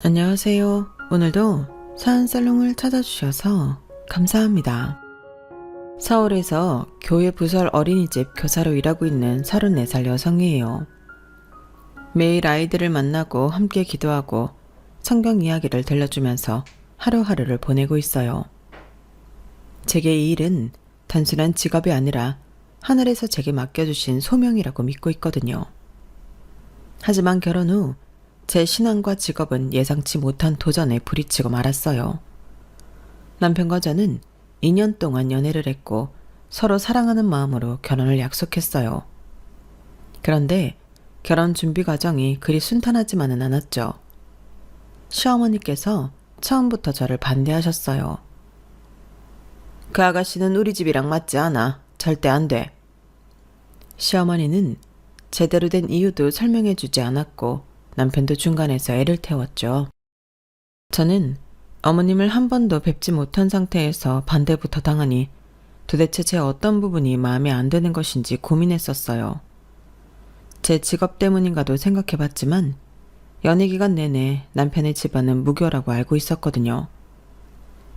안녕하세요. 오늘도 사연살롱을 찾아주셔서 감사합니다. 서울에서 교회 부설 어린이집 교사로 일하고 있는 34살 여성이에요. 매일 아이들을 만나고 함께 기도하고 성경 이야기를 들려주면서 하루하루를 보내고 있어요. 제게 이 일은 단순한 직업이 아니라 하늘에서 제게 맡겨주신 소명이라고 믿고 있거든요. 하지만 결혼 후 제 신앙과 직업은 예상치 못한 도전에 부딪히고 말았어요. 남편과 저는 2년 동안 연애를 했고 서로 사랑하는 마음으로 결혼을 약속했어요. 그런데 결혼 준비 과정이 그리 순탄하지만은 않았죠. 시어머니께서 처음부터 저를 반대하셨어요. 그 아가씨는 우리 집이랑 맞지 않아. 절대 안 돼. 시어머니는 제대로 된 이유도 설명해 주지 않았고 남편도 중간에서 애를 태웠죠. 저는 어머님을 한 번도 뵙지 못한 상태에서 반대부터 당하니 도대체 제 어떤 부분이 마음에 안 드는 것인지 고민했었어요. 제 직업 때문인가도 생각해봤지만 연애 기간 내내 남편의 집안은 무교라고 알고 있었거든요.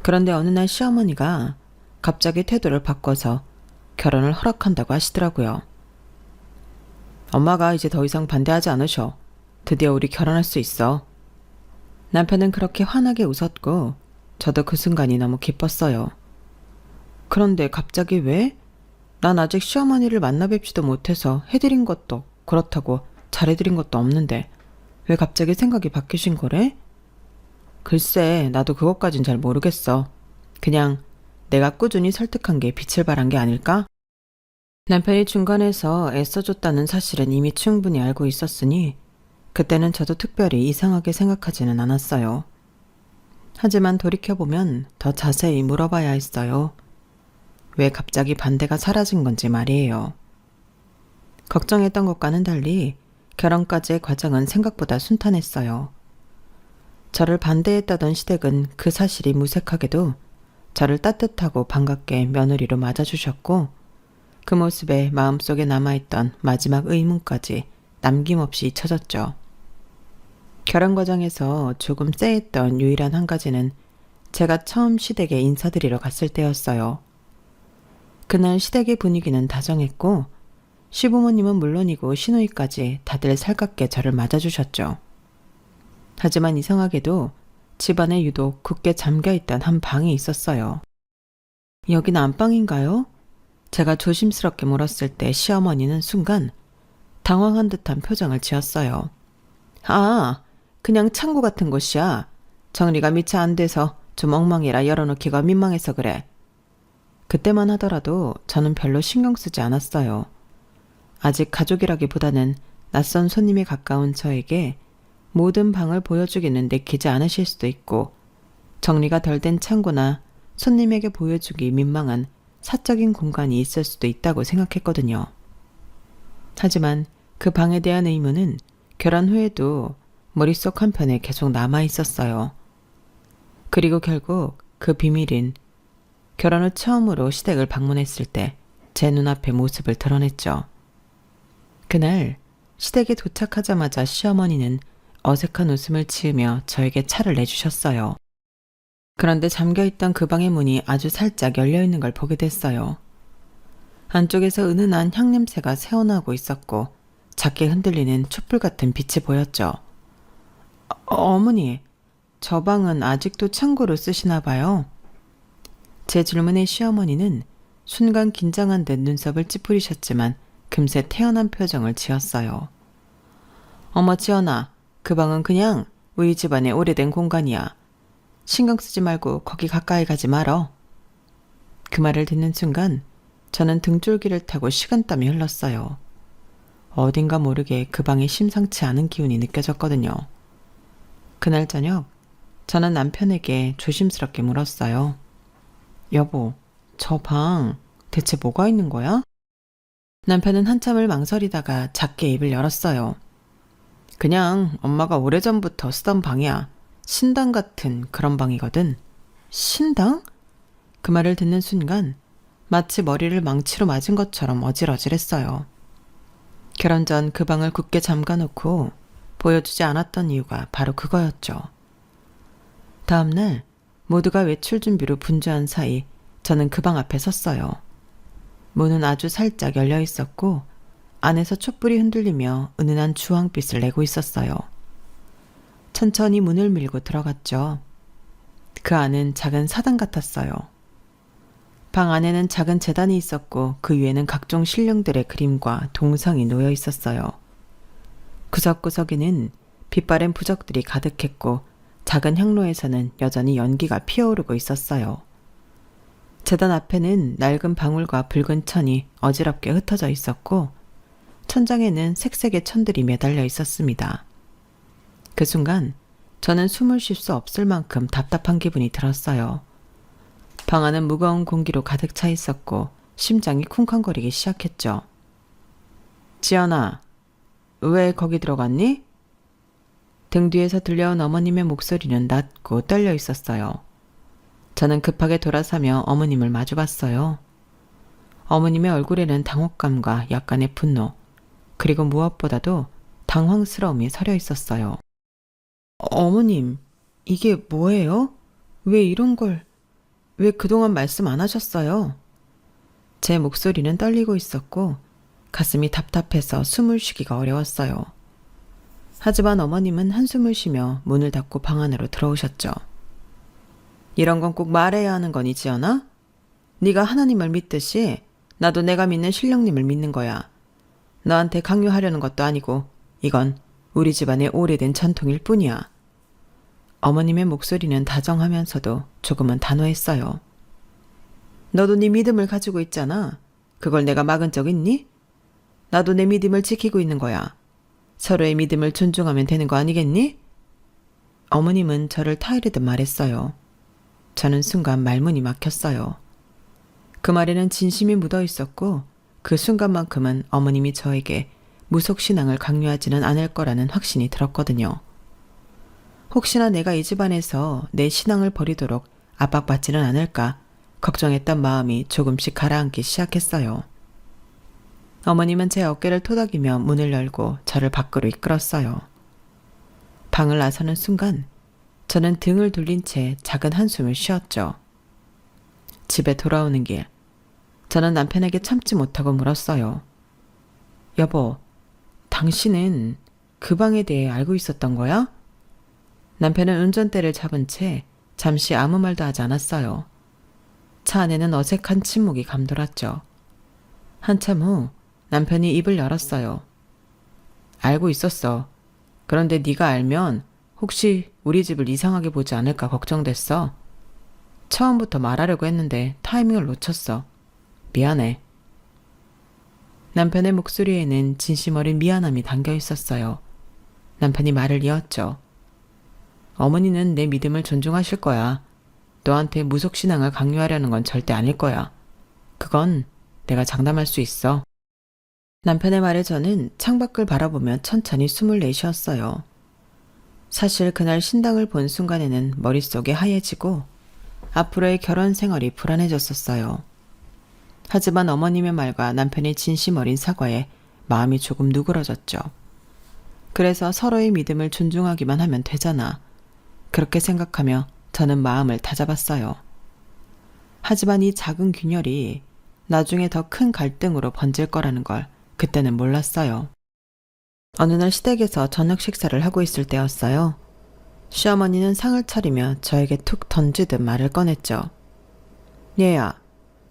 그런데 어느 날 시어머니가 갑자기 태도를 바꿔서 결혼을 허락한다고 하시더라고요. 엄마가 이제 더 이상 반대하지 않으셔. 드디어 우리 결혼할 수 있어. 남편은 그렇게 환하게 웃었고 저도 그 순간이 너무 기뻤어요. 그런데 갑자기 왜? 난 아직 시어머니를 만나 뵙지도 못해서 해드린 것도 그렇다고 잘해드린 것도 없는데 왜 갑자기 생각이 바뀌신 거래? 글쎄, 나도 그것까진 잘 모르겠어. 그냥 내가 꾸준히 설득한 게 빛을 발한 게 아닐까? 남편이 중간에서 애써줬다는 사실은 이미 충분히 알고 있었으니 그때는 저도 특별히 이상하게 생각하지는 않았어요. 하지만 돌이켜보면 더 자세히 물어봐야 했어요. 왜 갑자기 반대가 사라진 건지 말이에요. 걱정했던 것과는 달리 결혼까지의 과정은 생각보다 순탄했어요. 저를 반대했다던 시댁은 그 사실이 무색하게도 저를 따뜻하고 반갑게 며느리로 맞아주셨고 그 모습에 마음속에 남아있던 마지막 의문까지 남김없이 잊혀졌죠. 결혼 과정에서 조금 쎄했던 유일한 한 가지는 제가 처음 시댁에 인사드리러 갔을 때였어요. 그날 시댁의 분위기는 다정했고 시부모님은 물론이고 시누이까지 다들 살갑게 저를 맞아주셨죠. 하지만 이상하게도 집안에 유독 굳게 잠겨있던 한 방이 있었어요. 여긴 안방인가요? 제가 조심스럽게 물었을 때 시어머니는 순간 당황한 듯한 표정을 지었어요. 아, 그냥 창고 같은 곳이야. 정리가 미처 안 돼서 좀 엉망이라 열어놓기가 민망해서 그래. 그때만 하더라도 저는 별로 신경 쓰지 않았어요. 아직 가족이라기보다는 낯선 손님이 가까운 저에게 모든 방을 보여주기는 내키지 않으실 수도 있고 정리가 덜 된 창고나 손님에게 보여주기 민망한 사적인 공간이 있을 수도 있다고 생각했거든요. 하지만 그 방에 대한 의문은 결혼 후에도 머릿속 한편에 계속 남아 있었어요. 그리고 결국 그 비밀인 결혼 후 처음으로 시댁을 방문했을 때 제 눈앞에 모습을 드러냈죠. 그날 시댁에 도착하자마자 시어머니는 어색한 웃음을 지으며 저에게 차를 내주셨어요. 그런데 잠겨있던 그 방의 문이 아주 살짝 열려있는 걸 보게 됐어요. 안쪽에서 은은한 향냄새가 새어나오고 있었고 작게 흔들리는 촛불 같은 빛이 보였죠. 어머니, 저 방은 아직도 창고로 쓰시나 봐요. 제 질문에 시어머니는 순간 긴장한 듯 눈썹을 찌푸리셨지만 금세 태연한 표정을 지었어요. 어머 지연아, 그 방은 그냥 우리 집안의 오래된 공간이야. 신경 쓰지 말고 거기 가까이 가지 말어. 그 말을 듣는 순간 저는 등줄기를 타고 식은땀이 흘렀어요. 어딘가 모르게 그 방에 심상치 않은 기운이 느껴졌거든요. 그날 저녁 저는 남편에게 조심스럽게 물었어요. 여보, 저 방 대체 뭐가 있는 거야? 남편은 한참을 망설이다가 작게 입을 열었어요. 그냥 엄마가 오래전부터 쓰던 방이야. 신당 같은 그런 방이거든. 신당? 그 말을 듣는 순간 마치 머리를 망치로 맞은 것처럼 어질어질했어요. 결혼 전 그 방을 굳게 잠가놓고 보여주지 않았던 이유가 바로 그거였죠. 다음날 모두가 외출 준비로 분주한 사이 저는 그 방 앞에 섰어요. 문은 아주 살짝 열려 있었고 안에서 촛불이 흔들리며 은은한 주황빛을 내고 있었어요. 천천히 문을 밀고 들어갔죠. 그 안은 작은 사당 같았어요. 방 안에는 작은 제단이 있었고 그 위에는 각종 신령들의 그림과 동상이 놓여 있었어요. 구석구석에는 빛바랜 부적들이 가득했고 작은 향로에서는 여전히 연기가 피어오르고 있었어요. 제단 앞에는 낡은 방울과 붉은 천이 어지럽게 흩어져 있었고 천장에는 색색의 천들이 매달려 있었습니다. 그 순간 저는 숨을 쉴 수 없을 만큼 답답한 기분이 들었어요. 방 안은 무거운 공기로 가득 차 있었고 심장이 쿵쾅거리기 시작했죠. 지연아, 왜 거기 들어갔니? 등 뒤에서 들려온 어머님의 목소리는 낮고 떨려 있었어요. 저는 급하게 돌아서며 어머님을 마주봤어요. 어머님의 얼굴에는 당혹감과 약간의 분노, 그리고 무엇보다도 당황스러움이 서려 있었어요. 어머님, 이게 뭐예요? 왜 그동안 말씀 안 하셨어요? 제 목소리는 떨리고 있었고 가슴이 답답해서 숨을 쉬기가 어려웠어요. 하지만 어머님은 한숨을 쉬며 문을 닫고 방 안으로 들어오셨죠. 이런 건 꼭 말해야 하는 거니, 지연아? 네가 하나님을 믿듯이 나도 내가 믿는 신령님을 믿는 거야. 너한테 강요하려는 것도 아니고 이건 우리 집안의 오래된 전통일 뿐이야. 어머님의 목소리는 다정하면서도 조금은 단호했어요. 너도 네 믿음을 가지고 있잖아. 그걸 내가 막은 적 있니? 나도 내 믿음을 지키고 있는 거야. 서로의 믿음을 존중하면 되는 거 아니겠니? 어머님은 저를 타이르듯 말했어요. 저는 순간 말문이 막혔어요. 그 말에는 진심이 묻어 있었고 그 순간만큼은 어머님이 저에게 무속신앙을 강요하지는 않을 거라는 확신이 들었거든요. 혹시나 내가 이 집안에서 내 신앙을 버리도록 압박받지는 않을까 걱정했던 마음이 조금씩 가라앉기 시작했어요. 어머님은 제 어깨를 토닥이며 문을 열고 저를 밖으로 이끌었어요. 방을 나서는 순간 저는 등을 돌린 채 작은 한숨을 쉬었죠. 집에 돌아오는 길, 저는 남편에게 참지 못하고 물었어요. 여보, 당신은 그 방에 대해 알고 있었던 거야? 남편은 운전대를 잡은 채 잠시 아무 말도 하지 않았어요. 차 안에는 어색한 침묵이 감돌았죠. 한참 후 남편이 입을 열었어요. 알고 있었어. 그런데 네가 알면 혹시 우리 집을 이상하게 보지 않을까 걱정됐어. 처음부터 말하려고 했는데 타이밍을 놓쳤어. 미안해. 남편의 목소리에는 진심 어린 미안함이 담겨 있었어요. 남편이 말을 이었죠. 어머니는 내 믿음을 존중하실 거야. 너한테 무속신앙을 강요하려는 건 절대 아닐 거야. 그건 내가 장담할 수 있어. 남편의 말에 저는 창밖을 바라보며 천천히 숨을 내쉬었어요. 사실 그날 신당을 본 순간에는 머릿속이 하얘지고 앞으로의 결혼 생활이 불안해졌었어요. 하지만 어머님의 말과 남편의 진심 어린 사과에 마음이 조금 누그러졌죠. 그래서 서로의 믿음을 존중하기만 하면 되잖아. 그렇게 생각하며 저는 마음을 다잡았어요. 하지만 이 작은 균열이 나중에 더 큰 갈등으로 번질 거라는 걸 그때는 몰랐어요. 어느 날 시댁에서 저녁 식사를 하고 있을 때였어요. 시어머니는 상을 차리며 저에게 툭 던지듯 말을 꺼냈죠. 얘야,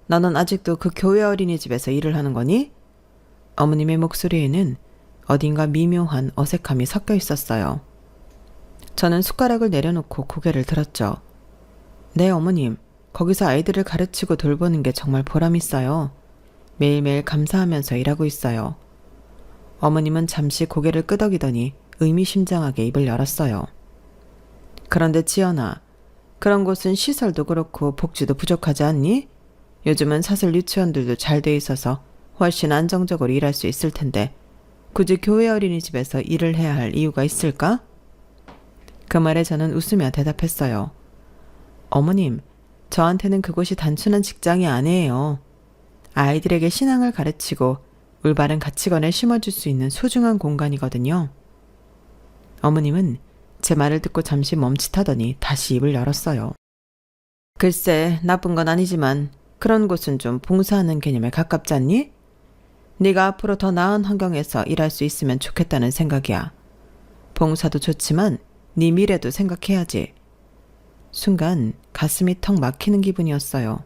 너는 아직도 그 교회 어린이집에서 일을 하는 거니? 어머님의 목소리에는 어딘가 미묘한 어색함이 섞여 있었어요. 저는 숟가락을 내려놓고 고개를 들었죠. 네, 어머님. 거기서 아이들을 가르치고 돌보는 게 정말 보람있어요. 매일매일 감사하면서 일하고 있어요. 어머님은 잠시 고개를 끄덕이더니 의미심장하게 입을 열었어요. 그런데 지연아, 그런 곳은 시설도 그렇고 복지도 부족하지 않니? 요즘은 사설 유치원들도 잘 돼 있어서 훨씬 안정적으로 일할 수 있을 텐데 굳이 교회 어린이집에서 일을 해야 할 이유가 있을까? 그 말에 저는 웃으며 대답했어요. 어머님, 저한테는 그곳이 단순한 직장이 아니에요. 아이들에게 신앙을 가르치고 올바른 가치관을 심어줄 수 있는 소중한 공간이거든요. 어머님은 제 말을 듣고 잠시 멈칫하더니 다시 입을 열었어요. 글쎄, 나쁜 건 아니지만 그런 곳은 좀 봉사하는 개념에 가깝지 않니? 네가 앞으로 더 나은 환경에서 일할 수 있으면 좋겠다는 생각이야. 봉사도 좋지만 네 미래도 생각해야지. 순간 가슴이 턱 막히는 기분이었어요.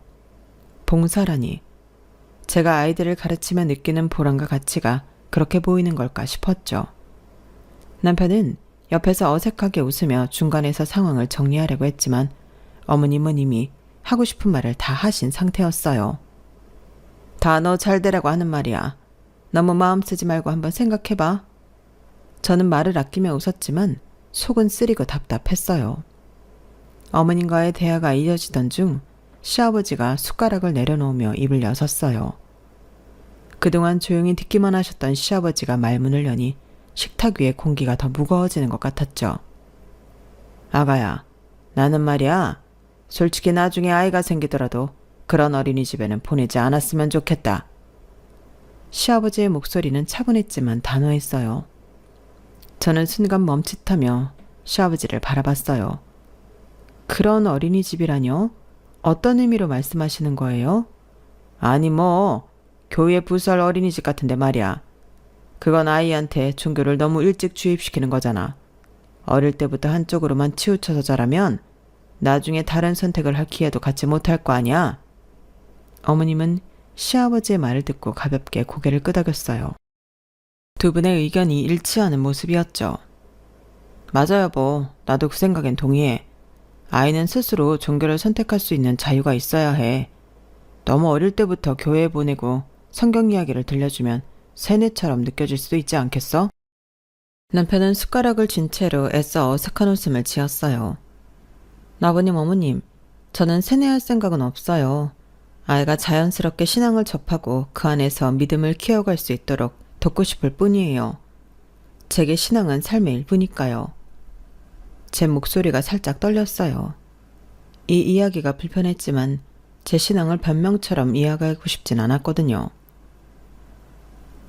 봉사라니. 제가 아이들을 가르치며 느끼는 보람과 가치가 그렇게 보이는 걸까 싶었죠. 남편은 옆에서 어색하게 웃으며 중간에서 상황을 정리하려고 했지만 어머님은 이미 하고 싶은 말을 다 하신 상태였어요. 다 너 잘 되라고 하는 말이야. 너무 마음 쓰지 말고 한번 생각해봐. 저는 말을 아끼며 웃었지만 속은 쓰리고 답답했어요. 어머님과의 대화가 이어지던 중 시아버지가 숟가락을 내려놓으며 입을 여섰어요. 그동안 조용히 듣기만 하셨던 시아버지가 말문을 여니 식탁 위의 공기가 더 무거워지는 것 같았죠. 아가야, 나는 말이야. 솔직히 나중에 아이가 생기더라도 그런 어린이집에는 보내지 않았으면 좋겠다. 시아버지의 목소리는 차분했지만 단호했어요. 저는 순간 멈칫하며 시아버지를 바라봤어요. 그런 어린이집이라뇨? 어떤 의미로 말씀하시는 거예요? 아니 교회 부설 어린이집 같은데 말이야. 그건 아이한테 종교를 너무 일찍 주입시키는 거잖아. 어릴 때부터 한쪽으로만 치우쳐서 자라면 나중에 다른 선택을 할 기회도 갖지 못할 거 아니야? 어머님은 시아버지의 말을 듣고 가볍게 고개를 끄덕였어요. 두 분의 의견이 일치하는 모습이었죠. 맞아 여보, 나도 그 생각엔 동의해. 아이는 스스로 종교를 선택할 수 있는 자유가 있어야 해. 너무 어릴 때부터 교회에 보내고 성경 이야기를 들려주면 세뇌처럼 느껴질 수도 있지 않겠어? 남편은 숟가락을 쥔 채로 애써 어색한 웃음을 지었어요. 아버님, 어머님, 저는 세뇌할 생각은 없어요. 아이가 자연스럽게 신앙을 접하고 그 안에서 믿음을 키워갈 수 있도록 돕고 싶을 뿐이에요. 제게 신앙은 삶의 일부니까요. 제 목소리가 살짝 떨렸어요. 이 이야기가 불편했지만 제 신앙을 변명처럼 이해하고 싶진 않았거든요.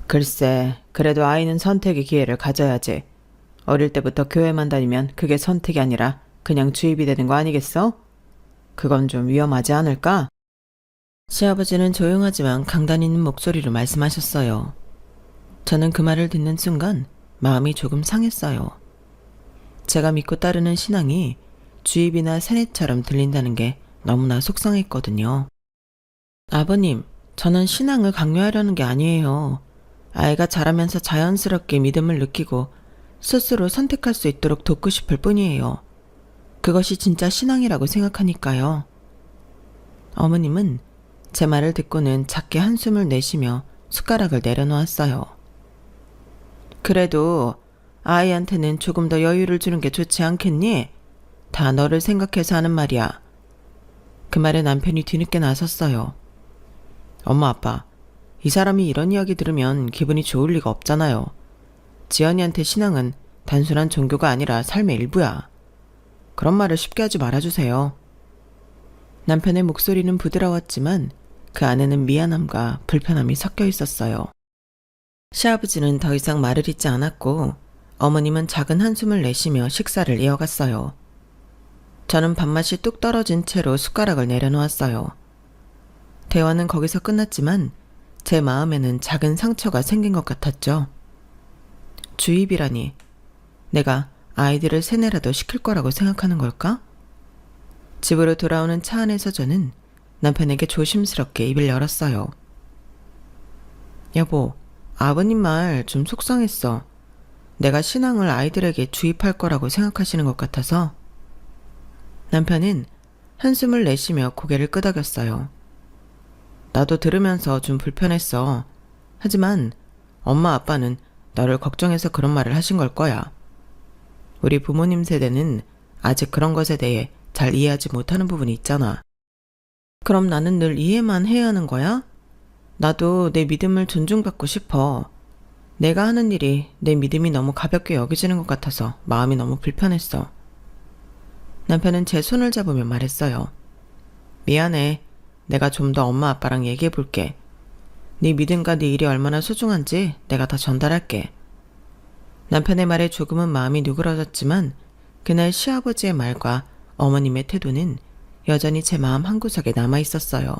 글쎄, 그래도 아이는 선택의 기회를 가져야지. 어릴 때부터 교회만 다니면 그게 선택이 아니라 그냥 주입이 되는 거 아니겠어? 그건 좀 위험하지 않을까? 시아버지는 조용하지만 강단 있는 목소리로 말씀하셨어요. 저는 그 말을 듣는 순간 마음이 조금 상했어요. 제가 믿고 따르는 신앙이 주입이나 세뇌처럼 들린다는 게 너무나 속상했거든요. 아버님, 저는 신앙을 강요하려는 게 아니에요. 아이가 자라면서 자연스럽게 믿음을 느끼고 스스로 선택할 수 있도록 돕고 싶을 뿐이에요. 그것이 진짜 신앙이라고 생각하니까요. 어머님은 제 말을 듣고는 작게 한숨을 내쉬며 숟가락을 내려놓았어요. 그래도 아이한테는 조금 더 여유를 주는 게 좋지 않겠니? 다 너를 생각해서 하는 말이야. 그 말에 남편이 뒤늦게 나섰어요. 엄마, 아빠, 이 사람이 이런 이야기 들으면 기분이 좋을 리가 없잖아요. 지연이한테 신앙은 단순한 종교가 아니라 삶의 일부야. 그런 말을 쉽게 하지 말아주세요. 남편의 목소리는 부드러웠지만 그 안에는 미안함과 불편함이 섞여 있었어요. 시아버지는 더 이상 말을 잇지 않았고 어머님은 작은 한숨을 내쉬며 식사를 이어갔어요. 저는 밥맛이 뚝 떨어진 채로 숟가락을 내려놓았어요. 대화는 거기서 끝났지만 제 마음에는 작은 상처가 생긴 것 같았죠. 주입이라니, 내가 아이들을 세뇌라도 시킬 거라고 생각하는 걸까? 집으로 돌아오는 차 안에서 저는 남편에게 조심스럽게 입을 열었어요. 여보, 아버님 말 좀 속상했어. 내가 신앙을 아이들에게 주입할 거라고 생각하시는 것 같아서. 남편은 한숨을 내쉬며 고개를 끄덕였어요. 나도 들으면서 좀 불편했어. 하지만 엄마 아빠는 너를 걱정해서 그런 말을 하신 걸 거야. 우리 부모님 세대는 아직 그런 것에 대해 잘 이해하지 못하는 부분이 있잖아. 그럼 나는 늘 이해만 해야 하는 거야? 나도 내 믿음을 존중받고 싶어. 내가 하는 일이 내 믿음이 너무 가볍게 여겨지는 것 같아서 마음이 너무 불편했어. 남편은 제 손을 잡으며 말했어요. 미안해. 내가 좀 더 엄마 아빠랑 얘기해 볼게. 네 믿음과 네 일이 얼마나 소중한지 내가 다 전달할게. 남편의 말에 조금은 마음이 누그러졌지만 그날 시아버지의 말과 어머님의 태도는 여전히 제 마음 한구석에 남아 있었어요.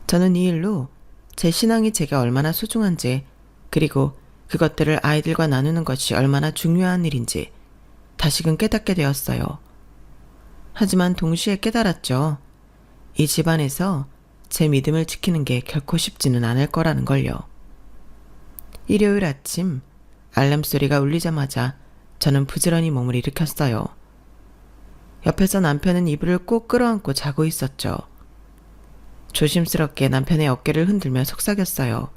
저는 이 일로 제 신앙이 제게 얼마나 소중한지, 그리고 그것들을 아이들과 나누는 것이 얼마나 중요한 일인지 다시금 깨닫게 되었어요. 하지만 동시에 깨달았죠. 이 집안에서 제 믿음을 지키는 게 결코 쉽지는 않을 거라는 걸요. 일요일 아침 알람 소리가 울리자마자 저는 부지런히 몸을 일으켰어요. 옆에서 남편은 이불을 꼭 끌어안고 자고 있었죠. 조심스럽게 남편의 어깨를 흔들며 속삭였어요.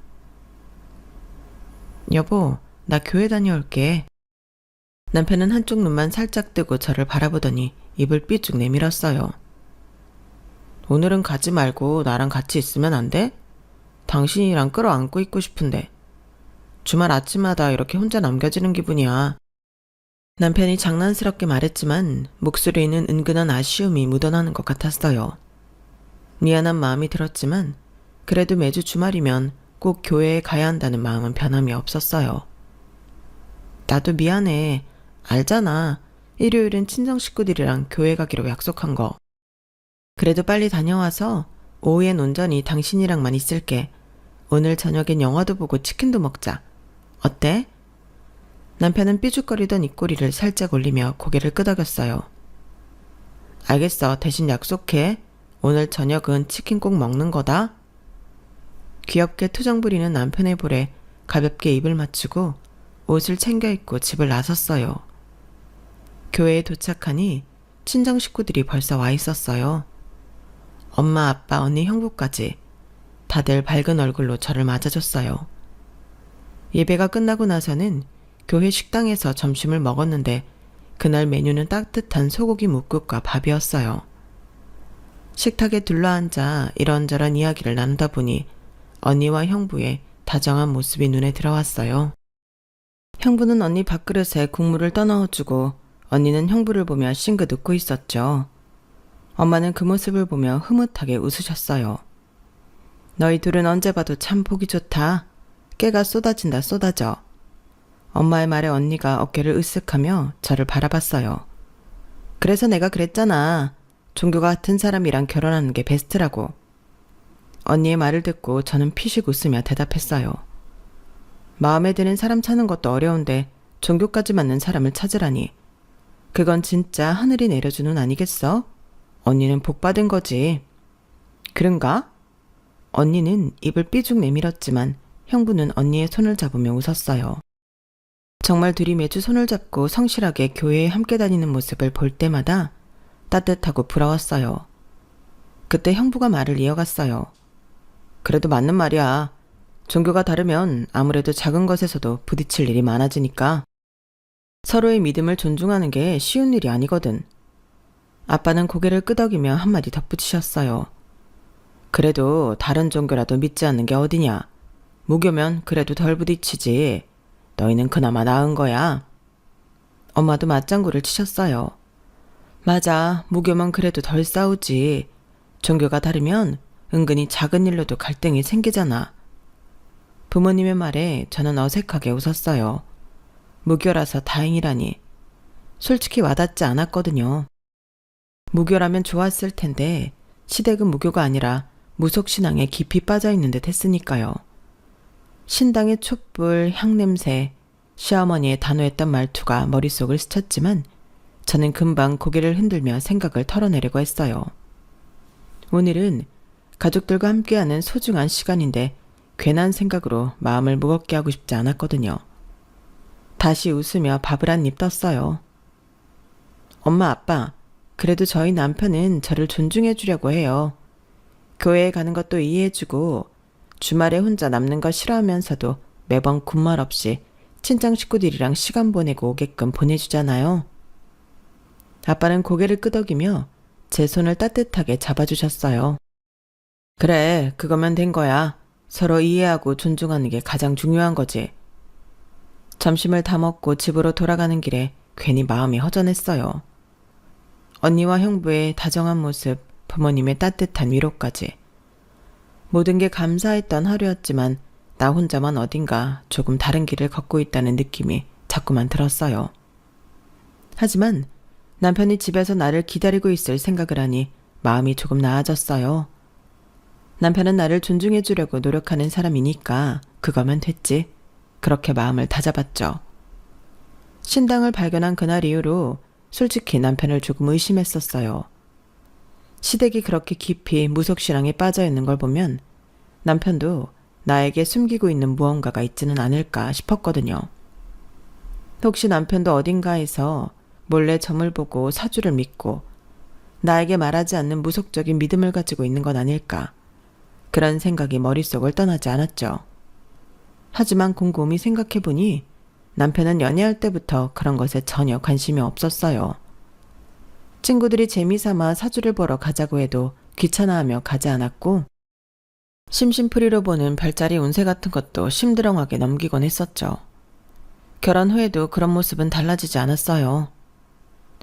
여보, 나 교회 다녀올게. 남편은 한쪽 눈만 살짝 뜨고 저를 바라보더니 입을 삐쭉 내밀었어요. 오늘은 가지 말고 나랑 같이 있으면 안 돼? 당신이랑 끌어안고 있고 싶은데. 주말 아침마다 이렇게 혼자 남겨지는 기분이야. 남편이 장난스럽게 말했지만 목소리에는 은근한 아쉬움이 묻어나는 것 같았어요. 미안한 마음이 들었지만 그래도 매주 주말이면 꼭 교회에 가야 한다는 마음은 변함이 없었어요. 나도 미안해. 알잖아. 일요일은 친정 식구들이랑 교회 가기로 약속한 거. 그래도 빨리 다녀와서 오후엔 온전히 당신이랑만 있을게. 오늘 저녁엔 영화도 보고 치킨도 먹자. 어때? 남편은 삐죽거리던 입꼬리를 살짝 올리며 고개를 끄덕였어요. 알겠어. 대신 약속해. 오늘 저녁은 치킨 꼭 먹는 거다. 귀엽게 투정 부리는 남편의 볼에 가볍게 입을 맞추고 옷을 챙겨 입고 집을 나섰어요. 교회에 도착하니 친정 식구들이 벌써 와 있었어요. 엄마, 아빠, 언니, 형부까지 다들 밝은 얼굴로 저를 맞아줬어요. 예배가 끝나고 나서는 교회 식당에서 점심을 먹었는데 그날 메뉴는 따뜻한 소고기 뭇국과 밥이었어요. 식탁에 둘러앉아 이런저런 이야기를 나누다 보니 언니와 형부의 다정한 모습이 눈에 들어왔어요. 형부는 언니 밥그릇에 국물을 떠넣어주고 언니는 형부를 보며 싱긋 웃고 있었죠. 엄마는 그 모습을 보며 흐뭇하게 웃으셨어요. 너희 둘은 언제 봐도 참 보기 좋다. 깨가 쏟아진다 쏟아져. 엄마의 말에 언니가 어깨를 으쓱하며 저를 바라봤어요. 그래서 내가 그랬잖아. 종교가 같은 사람이랑 결혼하는 게 베스트라고. 언니의 말을 듣고 저는 피식 웃으며 대답했어요. 마음에 드는 사람 찾는 것도 어려운데 종교까지 맞는 사람을 찾으라니. 그건 진짜 하늘이 내려준 운 아니겠어? 언니는 복 받은 거지. 그런가? 언니는 입을 삐죽 내밀었지만 형부는 언니의 손을 잡으며 웃었어요. 정말 둘이 매주 손을 잡고 성실하게 교회에 함께 다니는 모습을 볼 때마다 따뜻하고 부러웠어요. 그때 형부가 말을 이어갔어요. 그래도 맞는 말이야. 종교가 다르면 아무래도 작은 것에서도 부딪힐 일이 많아지니까. 서로의 믿음을 존중하는 게 쉬운 일이 아니거든. 아빠는 고개를 끄덕이며 한마디 덧붙이셨어요. 그래도 다른 종교라도 믿지 않는 게 어디냐. 무교면 그래도 덜 부딪히지. 너희는 그나마 나은 거야. 엄마도 맞장구를 치셨어요. 맞아. 무교면 그래도 덜 싸우지. 종교가 다르면 은근히 작은 일로도 갈등이 생기잖아. 부모님의 말에 저는 어색하게 웃었어요. 무교라서 다행이라니. 솔직히 와닿지 않았거든요. 무교라면 좋았을 텐데 시댁은 무교가 아니라 무속신앙에 깊이 빠져있는 듯 했으니까요. 신당의 촛불, 향냄새, 시어머니의 단호했던 말투가 머릿속을 스쳤지만 저는 금방 고개를 흔들며 생각을 털어내려고 했어요. 오늘은 가족들과 함께하는 소중한 시간인데 괜한 생각으로 마음을 무겁게 하고 싶지 않았거든요. 다시 웃으며 밥을 한 입 떴어요. 엄마, 아빠, 그래도 저희 남편은 저를 존중해 주려고 해요. 교회에 가는 것도 이해해주고 주말에 혼자 남는 거 싫어하면서도 매번 군말 없이 친정 식구들이랑 시간 보내고 오게끔 보내주잖아요. 아빠는 고개를 끄덕이며 제 손을 따뜻하게 잡아주셨어요. 그래, 그거면 된 거야. 서로 이해하고 존중하는 게 가장 중요한 거지. 점심을 다 먹고 집으로 돌아가는 길에 괜히 마음이 허전했어요. 언니와 형부의 다정한 모습, 부모님의 따뜻한 위로까지. 모든 게 감사했던 하루였지만 나 혼자만 어딘가 조금 다른 길을 걷고 있다는 느낌이 자꾸만 들었어요. 하지만 남편이 집에서 나를 기다리고 있을 생각을 하니 마음이 조금 나아졌어요. 남편은 나를 존중해 주려고 노력하는 사람이니까 그거면 됐지. 그렇게 마음을 다잡았죠. 신당을 발견한 그날 이후로 솔직히 남편을 조금 의심했었어요. 시댁이 그렇게 깊이 무속신앙에 빠져 있는 걸 보면 남편도 나에게 숨기고 있는 무언가가 있지는 않을까 싶었거든요. 혹시 남편도 어딘가에서 몰래 점을 보고 사주를 믿고 나에게 말하지 않는 무속적인 믿음을 가지고 있는 건 아닐까. 그런 생각이 머릿속을 떠나지 않았죠. 하지만 곰곰이 생각해보니 남편은 연애할 때부터 그런 것에 전혀 관심이 없었어요. 친구들이 재미삼아 사주를 보러 가자고 해도 귀찮아하며 가지 않았고 심심풀이로 보는 별자리 운세 같은 것도 심드렁하게 넘기곤 했었죠. 결혼 후에도 그런 모습은 달라지지 않았어요.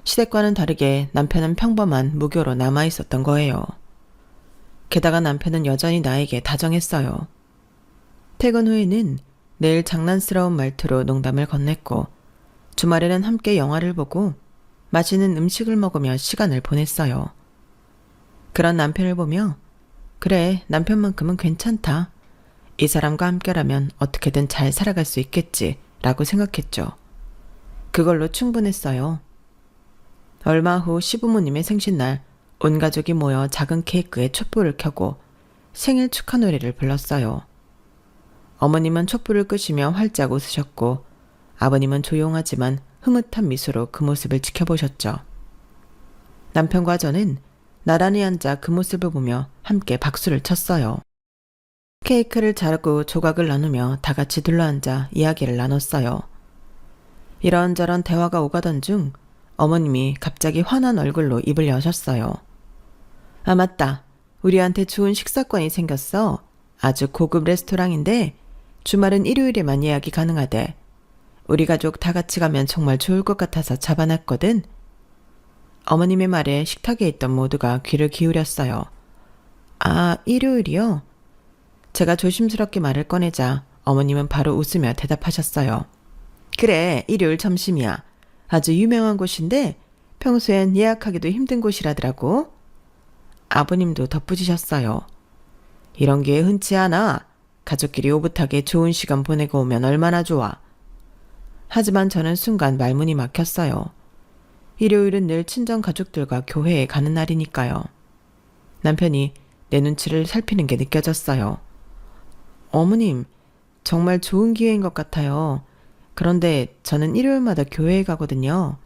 시댁과는 다르게 남편은 평범한 무교로 남아있었던 거예요. 게다가 남편은 여전히 나에게 다정했어요. 퇴근 후에는 늘 장난스러운 말투로 농담을 건넸고 주말에는 함께 영화를 보고 맛있는 음식을 먹으며 시간을 보냈어요. 그런 남편을 보며 그래, 남편만큼은 괜찮다. 이 사람과 함께라면 어떻게든 잘 살아갈 수 있겠지 라고 생각했죠. 그걸로 충분했어요. 얼마 후 시부모님의 생신날 온 가족이 모여 작은 케이크에 촛불을 켜고 생일 축하 노래를 불렀어요. 어머님은 촛불을 끄시며 활짝 웃으셨고 아버님은 조용하지만 흐뭇한 미소로 그 모습을 지켜보셨죠. 남편과 저는 나란히 앉아 그 모습을 보며 함께 박수를 쳤어요. 케이크를 자르고 조각을 나누며 다 같이 둘러앉아 이야기를 나눴어요. 이런저런 대화가 오가던 중 어머님이 갑자기 환한 얼굴로 입을 여셨어요. 아, 맞다. 우리한테 좋은 식사권이 생겼어. 아주 고급 레스토랑인데 주말은 일요일에만 예약이 가능하대. 우리 가족 다 같이 가면 정말 좋을 것 같아서 잡아놨거든. 어머님의 말에 식탁에 있던 모두가 귀를 기울였어요. 아, 일요일이요? 제가 조심스럽게 말을 꺼내자 어머님은 바로 웃으며 대답하셨어요. 그래, 일요일 점심이야. 아주 유명한 곳인데 평소엔 예약하기도 힘든 곳이라더라고. 아버님도 덧붙이셨어요. 이런 게 흔치 않아. 가족끼리 오붓하게 좋은 시간 보내고 오면 얼마나 좋아. 하지만 저는 순간 말문이 막혔어요. 일요일은 늘 친정 가족들과 교회에 가는 날이니까요. 남편이 내 눈치를 살피는 게 느껴졌어요. 어머님, 정말 좋은 기회인 것 같아요. 그런데 저는 일요일마다 교회에 가거든요.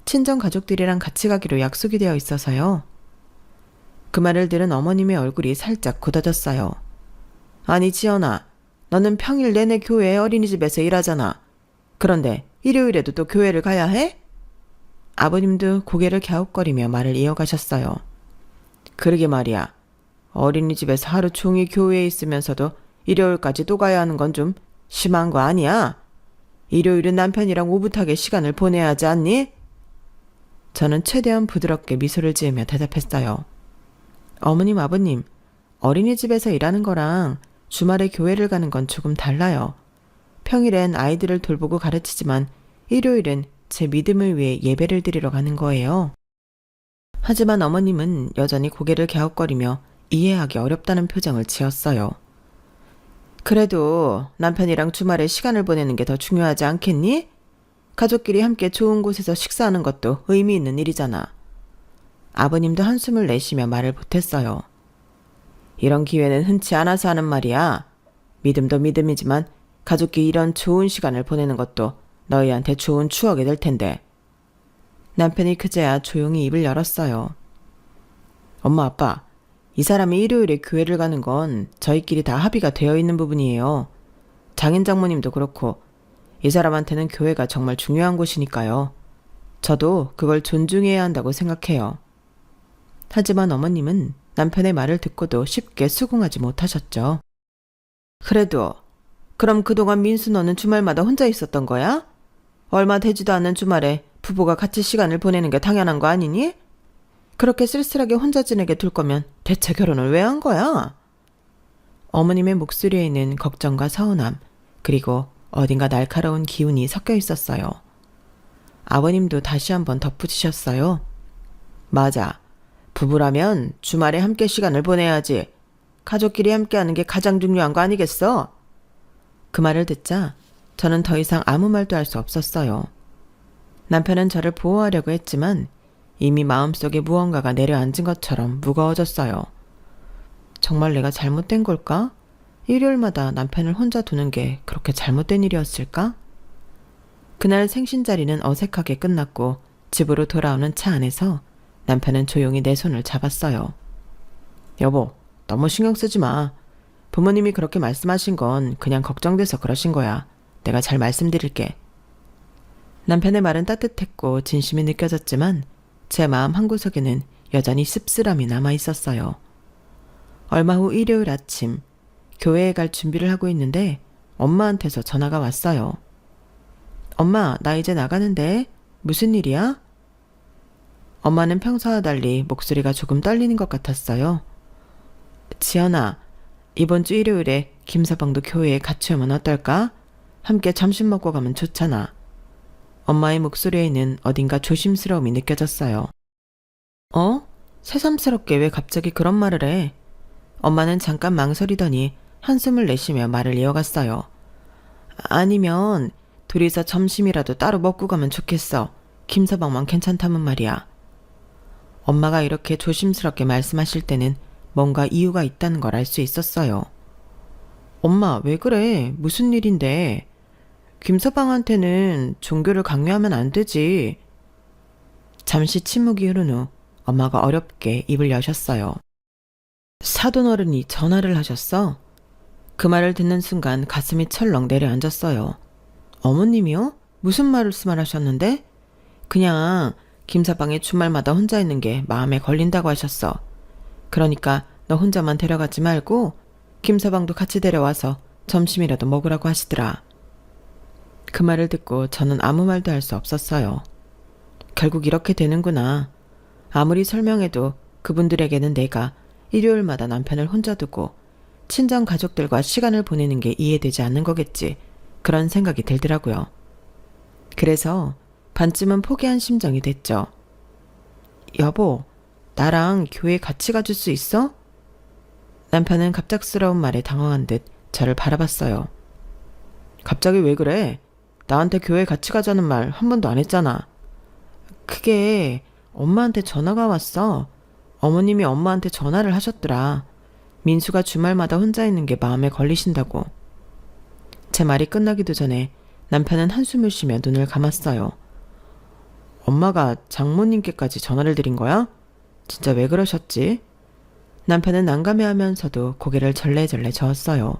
친정 가족들이랑 같이 가기로 약속이 되어 있어서요. 그 말을 들은 어머님의 얼굴이 살짝 굳어졌어요. 아니, 지연아, 너는 평일 내내 교회 어린이집에서 일하잖아. 그런데 일요일에도 또 교회를 가야 해? 아버님도 고개를 갸웃거리며 말을 이어가셨어요. 그러게 말이야. 어린이집에서 하루 종일 교회에 있으면서도 일요일까지 또 가야 하는 건 좀 심한 거 아니야? 일요일은 남편이랑 오붓하게 시간을 보내야 하지 않니? 저는 최대한 부드럽게 미소를 지으며 대답했어요. 어머님, 아버님, 어린이집에서 일하는 거랑 주말에 교회를 가는 건 조금 달라요. 평일엔 아이들을 돌보고 가르치지만 일요일은 제 믿음을 위해 예배를 드리러 가는 거예요. 하지만 어머님은 여전히 고개를 갸웃거리며 이해하기 어렵다는 표정을 지었어요. 그래도 남편이랑 주말에 시간을 보내는 게 더 중요하지 않겠니? 가족끼리 함께 좋은 곳에서 식사하는 것도 의미 있는 일이잖아. 아버님도 한숨을 내쉬며 말을 보탰어요. 이런 기회는 흔치 않아서 하는 말이야. 믿음도 믿음이지만 가족끼리 이런 좋은 시간을 보내는 것도 너희한테 좋은 추억이 될 텐데. 남편이 그제야 조용히 입을 열었어요. 엄마, 아빠, 이 사람이 일요일에 교회를 가는 건 저희끼리 다 합의가 되어 있는 부분이에요. 장인 장모님도 그렇고 이 사람한테는 교회가 정말 중요한 곳이니까요. 저도 그걸 존중해야 한다고 생각해요. 하지만 어머님은 남편의 말을 듣고도 쉽게 수긍하지 못하셨죠. 그래도 그럼 그동안 민수 너는 주말마다 혼자 있었던 거야? 얼마 되지도 않는 주말에 부부가 같이 시간을 보내는 게 당연한 거 아니니? 그렇게 쓸쓸하게 혼자 지내게 둘 거면 대체 결혼을 왜 한 거야? 어머님의 목소리에는 걱정과 서운함, 그리고 어딘가 날카로운 기운이 섞여 있었어요. 아버님도 다시 한번 덧붙이셨어요. 맞아. 부부라면 주말에 함께 시간을 보내야지. 가족끼리 함께하는 게 가장 중요한 거 아니겠어? 그 말을 듣자 저는 더 이상 아무 말도 할 수 없었어요. 남편은 저를 보호하려고 했지만 이미 마음속에 무언가가 내려앉은 것처럼 무거워졌어요. 정말 내가 잘못된 걸까? 일요일마다 남편을 혼자 두는 게 그렇게 잘못된 일이었을까? 그날 생신자리는 어색하게 끝났고 집으로 돌아오는 차 안에서 남편은 조용히 내 손을 잡았어요. 여보, 너무 신경 쓰지 마. 부모님이 그렇게 말씀하신 건 그냥 걱정돼서 그러신 거야. 내가 잘 말씀드릴게. 남편의 말은 따뜻했고 진심이 느껴졌지만 제 마음 한구석에는 여전히 씁쓸함이 남아 있었어요. 얼마 후 일요일 아침, 교회에 갈 준비를 하고 있는데 엄마한테서 전화가 왔어요. 엄마, 나 이제 나가는데 무슨 일이야? 엄마는 평소와 달리 목소리가 조금 떨리는 것 같았어요. 지연아, 이번 주 일요일에 김서방도 교회에 같이 오면 어떨까? 함께 점심 먹고 가면 좋잖아. 엄마의 목소리에는 어딘가 조심스러움이 느껴졌어요. 어? 새삼스럽게 왜 갑자기 그런 말을 해? 엄마는 잠깐 망설이더니 한숨을 내쉬며 말을 이어갔어요. 아니면 둘이서 점심이라도 따로 먹고 가면 좋겠어. 김서방만 괜찮다면 말이야. 엄마가 이렇게 조심스럽게 말씀하실 때는 뭔가 이유가 있다는 걸 알 수 있었어요. 엄마, 왜 그래? 무슨 일인데? 김서방한테는 종교를 강요하면 안 되지. 잠시 침묵이 흐른 후 엄마가 어렵게 입을 여셨어요. 사돈어른이 전화를 하셨어? 그 말을 듣는 순간 가슴이 철렁 내려앉았어요. 어머님이요? 무슨 말씀을 하셨는데? 그냥 김서방이 주말마다 혼자 있는 게 마음에 걸린다고 하셨어. 그러니까 너 혼자만 데려가지 말고 김서방도 같이 데려와서 점심이라도 먹으라고 하시더라. 그 말을 듣고 저는 아무 말도 할 수 없었어요. 결국 이렇게 되는구나. 아무리 설명해도 그분들에게는 내가 일요일마다 남편을 혼자 두고 친정 가족들과 시간을 보내는 게 이해되지 않는 거겠지. 그런 생각이 들더라고요. 그래서 반쯤은 포기한 심정이 됐죠. 여보, 나랑 교회 같이 가줄 수 있어? 남편은 갑작스러운 말에 당황한 듯 저를 바라봤어요. 갑자기 왜 그래? 나한테 교회 같이 가자는 말 한 번도 안 했잖아. 그게 엄마한테 전화가 왔어. 어머님이 엄마한테 전화를 하셨더라. 민수가 주말마다 혼자 있는 게 마음에 걸리신다고. 제 말이 끝나기도 전에 남편은 한숨을 쉬며 눈을 감았어요. 엄마가 장모님께까지 전화를 드린 거야? 진짜 왜 그러셨지? 남편은 난감해하면서도 고개를 절레절레 저었어요.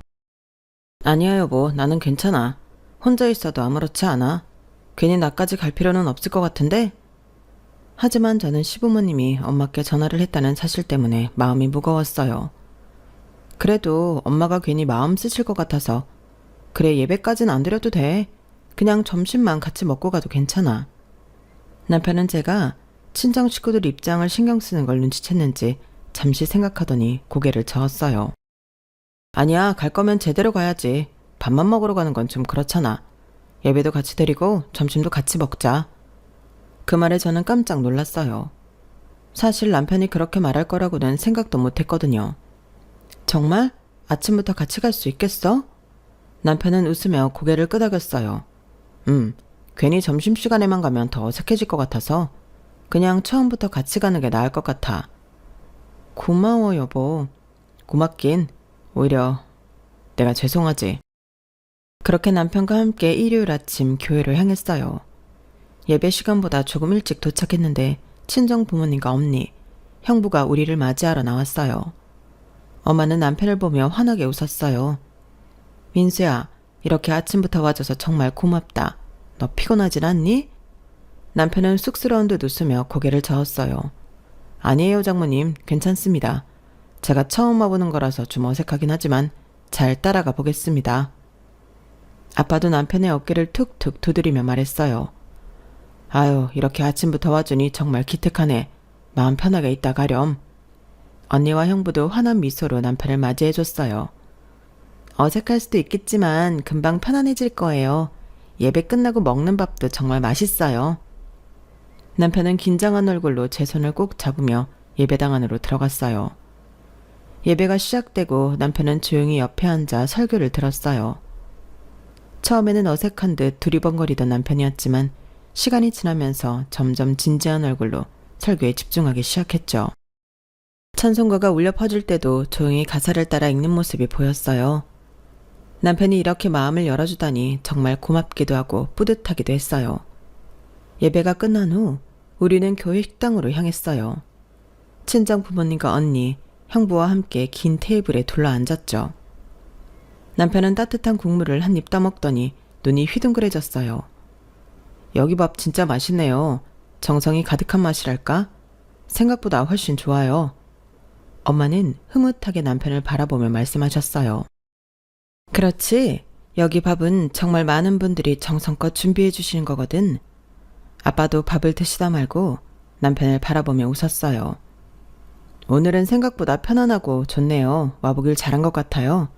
아니야 여보, 나는 괜찮아. 혼자 있어도 아무렇지 않아. 괜히 나까지 갈 필요는 없을 것 같은데? 하지만 저는 시부모님이 엄마께 전화를 했다는 사실 때문에 마음이 무거웠어요. 그래도 엄마가 괜히 마음 쓰실 것 같아서 그래 예배까진 안 드려도 돼. 그냥 점심만 같이 먹고 가도 괜찮아. 남편은 제가 친정 식구들 입장을 신경 쓰는 걸 눈치챘는지 잠시 생각하더니 고개를 저었어요. 아니야, 갈 거면 제대로 가야지. 밥만 먹으러 가는 건 좀 그렇잖아. 예배도 같이 드리고 점심도 같이 먹자. 그 말에 저는 깜짝 놀랐어요. 사실 남편이 그렇게 말할 거라고는 생각도 못 했거든요. 정말? 아침부터 같이 갈 수 있겠어? 남편은 웃으며 고개를 끄덕였어요. 괜히 점심시간에만 가면 더 어색해질 것 같아서 그냥 처음부터 같이 가는 게 나을 것 같아. 고마워 여보. 고맙긴. 오히려 내가 죄송하지. 그렇게 남편과 함께 일요일 아침 교회로 향했어요. 예배 시간보다 조금 일찍 도착했는데 친정 부모님과 엄니, 형부가 우리를 맞이하러 나왔어요. 엄마는 남편을 보며 환하게 웃었어요. 민수야, 이렇게 아침부터 와줘서 정말 고맙다. 너 피곤하진 않니? 남편은 쑥스러운 듯 웃으며 고개를 저었어요. 아니에요 장모님, 괜찮습니다. 제가 처음 와보는 거라서 좀 어색하긴 하지만 잘 따라가 보겠습니다. 아빠도 남편의 어깨를 툭툭 두드리며 말했어요. 아유, 이렇게 아침부터 와주니 정말 기특하네. 마음 편하게 있다 가렴. 언니와 형부도 환한 미소로 남편을 맞이해줬어요. 어색할 수도 있겠지만 금방 편안해질 거예요. 예배 끝나고 먹는 밥도 정말 맛있어요. 남편은 긴장한 얼굴로 제 손을 꼭 잡으며 예배당 안으로 들어갔어요. 예배가 시작되고 남편은 조용히 옆에 앉아 설교를 들었어요. 처음에는 어색한 듯 두리번거리던 남편이었지만 시간이 지나면서 점점 진지한 얼굴로 설교에 집중하기 시작했죠. 찬송가가 울려 퍼질 때도 조용히 가사를 따라 읽는 모습이 보였어요. 남편이 이렇게 마음을 열어주다니 정말 고맙기도 하고 뿌듯하기도 했어요. 예배가 끝난 후 우리는 교회 식당으로 향했어요. 친정 부모님과 언니, 형부와 함께 긴 테이블에 둘러앉았죠. 남편은 따뜻한 국물을 한 입 떠먹더니 눈이 휘둥그레졌어요. 여기 밥 진짜 맛있네요. 정성이 가득한 맛이랄까? 생각보다 훨씬 좋아요. 엄마는 흐뭇하게 남편을 바라보며 말씀하셨어요. 그렇지. 여기 밥은 정말 많은 분들이 정성껏 준비해 주시는 거거든. 아빠도 밥을 드시다 말고 남편을 바라보며 웃었어요. 오늘은 생각보다 편안하고 좋네요. 와보길 잘한 것 같아요.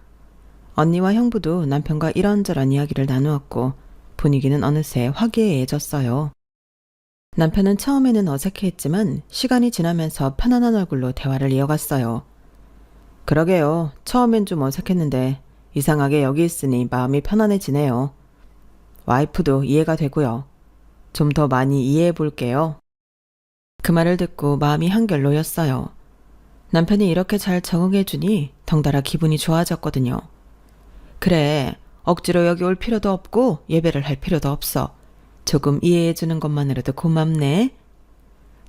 언니와 형부도 남편과 이런저런 이야기를 나누었고 분위기는 어느새 화기애애해졌어요. 남편은 처음에는 어색해했지만 시간이 지나면서 편안한 얼굴로 대화를 이어갔어요. 그러게요. 처음엔 좀 어색했는데 이상하게 여기 있으니 마음이 편안해지네요. 와이프도 이해가 되고요. 좀 더 많이 이해해 볼게요. 그 말을 듣고 마음이 한결 놓였어요. 남편이 이렇게 잘 적응해주니 덩달아 기분이 좋아졌거든요. 그래, 억지로 여기 올 필요도 없고 예배를 할 필요도 없어. 조금 이해해주는 것만으로도 고맙네.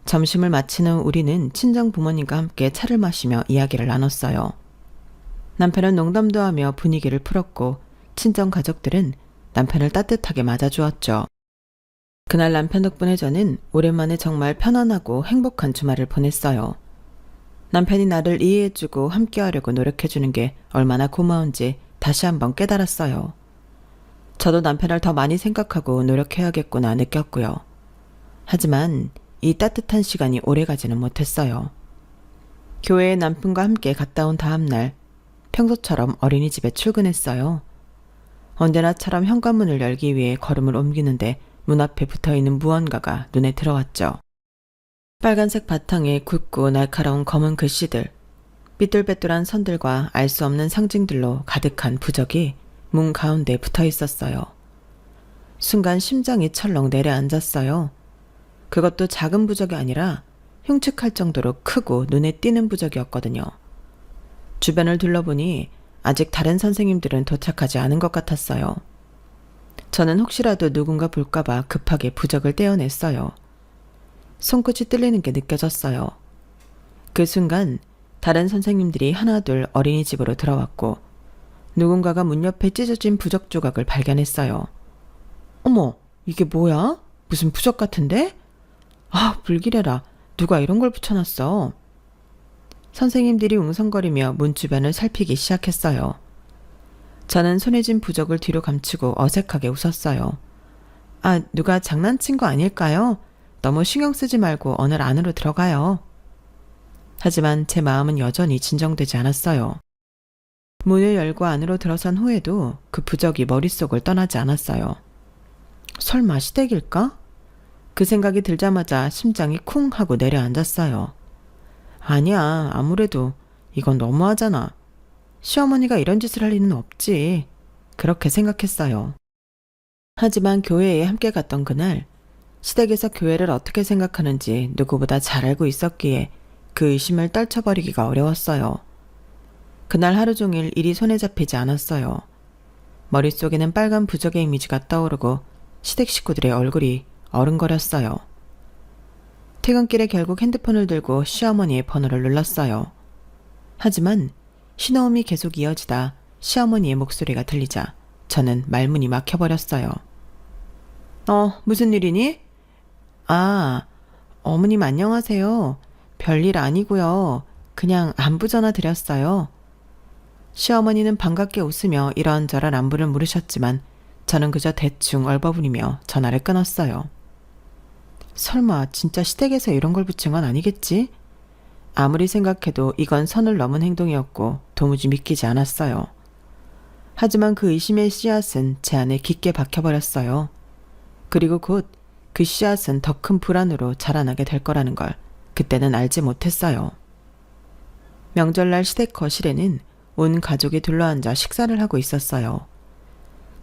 점심을 마친 후 우리는 친정 부모님과 함께 차를 마시며 이야기를 나눴어요. 남편은 농담도 하며 분위기를 풀었고 친정 가족들은 남편을 따뜻하게 맞아주었죠. 그날 남편 덕분에 저는 오랜만에 정말 편안하고 행복한 주말을 보냈어요. 남편이 나를 이해해주고 함께하려고 노력해주는 게 얼마나 고마운지 다시 한번 깨달았어요. 저도 남편을 더 많이 생각하고 노력해야겠구나 느꼈고요. 하지만 이 따뜻한 시간이 오래가지는 못했어요. 교회에 남편과 함께 갔다 온 다음 날 평소처럼 어린이집에 출근했어요. 언제나처럼 현관문을 열기 위해 걸음을 옮기는데 문 앞에 붙어있는 무언가가 눈에 들어왔죠. 빨간색 바탕에 굵고 날카로운 검은 글씨들, 삐뚤빼뚤한 선들과 알 수 없는 상징들로 가득한 부적이 문 가운데 붙어 있었어요. 순간 심장이 철렁 내려앉았어요. 그것도 작은 부적이 아니라 흉측할 정도로 크고 눈에 띄는 부적이었거든요. 주변을 둘러보니 아직 다른 선생님들은 도착하지 않은 것 같았어요. 저는 혹시라도 누군가 볼까봐 급하게 부적을 떼어냈어요. 손끝이 떨리는 게 느껴졌어요. 그 순간 다른 선생님들이 하나둘 어린이집으로 들어왔고 누군가가 문 옆에 찢어진 부적 조각을 발견했어요. 어머, 이게 뭐야? 무슨 부적 같은데? 아, 불길해라. 누가 이런 걸 붙여놨어? 선생님들이 웅성거리며 문 주변을 살피기 시작했어요. 저는 손에 쥔 부적을 뒤로 감추고 어색하게 웃었어요. 아, 누가 장난친 거 아닐까요? 너무 신경 쓰지 말고 오늘 안으로 들어가요. 하지만 제 마음은 여전히 진정되지 않았어요. 문을 열고 안으로 들어선 후에도 그 부적이 머릿속을 떠나지 않았어요. 설마 시댁일까? 그 생각이 들자마자 심장이 쿵 하고 내려앉았어요. 아니야, 아무래도 이건 너무하잖아. 시어머니가 이런 짓을 할 리는 없지. 그렇게 생각했어요. 하지만 교회에 함께 갔던 그날, 시댁에서 교회를 어떻게 생각하는지 누구보다 잘 알고 있었기에 그 의심을 떨쳐버리기가 어려웠어요. 그날 하루 종일 일이 손에 잡히지 않았어요. 머릿속에는 빨간 부적의 이미지가 떠오르고 시댁 식구들의 얼굴이 어른거렸어요. 퇴근길에 결국 핸드폰을 들고 시어머니의 번호를 눌렀어요. 하지만 신호음이 계속 이어지다 시어머니의 목소리가 들리자 저는 말문이 막혀버렸어요. 무슨 일이니? 아, 어머님 안녕하세요. 별일 아니고요. 그냥 안부 전화 드렸어요. 시어머니는 반갑게 웃으며 이런저런 안부를 물으셨지만 저는 그저 대충 얼버무리며 전화를 끊었어요. 설마 진짜 시댁에서 이런 걸 붙인 건 아니겠지? 아무리 생각해도 이건 선을 넘은 행동이었고 도무지 믿기지 않았어요. 하지만 그 의심의 씨앗은 제 안에 깊게 박혀버렸어요. 그리고 곧 그 씨앗은 더 큰 불안으로 자라나게 될 거라는 걸 그때는 알지 못했어요. 명절날 시댁 거실에는 온 가족이 둘러앉아 식사를 하고 있었어요.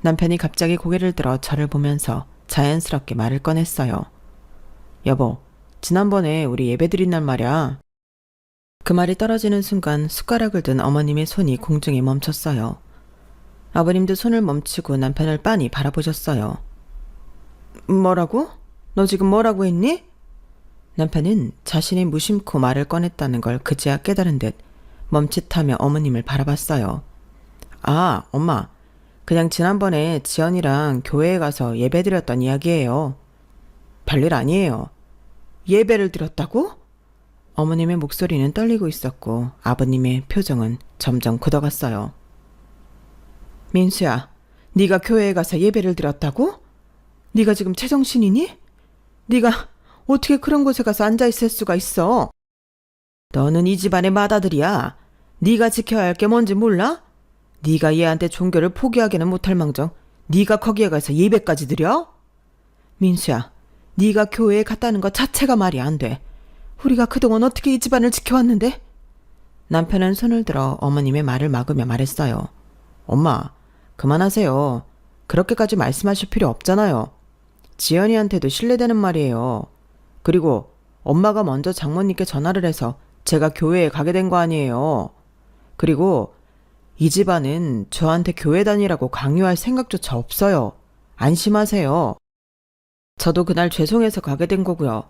남편이 갑자기 고개를 들어 저를 보면서 자연스럽게 말을 꺼냈어요. 여보, 지난번에 우리 예배드린 날 말이야. 그 말이 떨어지는 순간 숟가락을 든 어머님의 손이 공중에 멈췄어요. 아버님도 손을 멈추고 남편을 빤히 바라보셨어요. 뭐라고? 너 지금 뭐라고 했니? 남편은 자신이 무심코 말을 꺼냈다는 걸 그제야 깨달은 듯 멈칫하며 어머님을 바라봤어요. 아, 엄마. 그냥 지난번에 지연이랑 교회에 가서 예배드렸던 이야기예요. 별일 아니에요. 예배를 드렸다고? 어머님의 목소리는 떨리고 있었고 아버님의 표정은 점점 굳어갔어요. 민수야, 네가 교회에 가서 예배를 드렸다고? 네가 지금 제정신이니? 네가 어떻게 그런 곳에 가서 앉아있을 수가 있어? 너는 이 집안의 맏아들이야. 네가 지켜야 할 게 뭔지 몰라? 네가 얘한테 종교를 포기하기는 못할 망정 네가 거기에 가서 예배까지 드려? 민수야, 네가 교회에 갔다는 것 자체가 말이 안 돼. 우리가 그동안 어떻게 이 집안을 지켜왔는데? 남편은 손을 들어 어머님의 말을 막으며 말했어요. 엄마, 그만하세요. 그렇게까지 말씀하실 필요 없잖아요. 지연이한테도 신뢰되는 말이에요. 그리고 엄마가 먼저 장모님께 전화를 해서 제가 교회에 가게 된 거 아니에요. 그리고 이 집안은 저한테 교회 다니라고 강요할 생각조차 없어요. 안심하세요. 저도 그날 죄송해서 가게 된 거고요.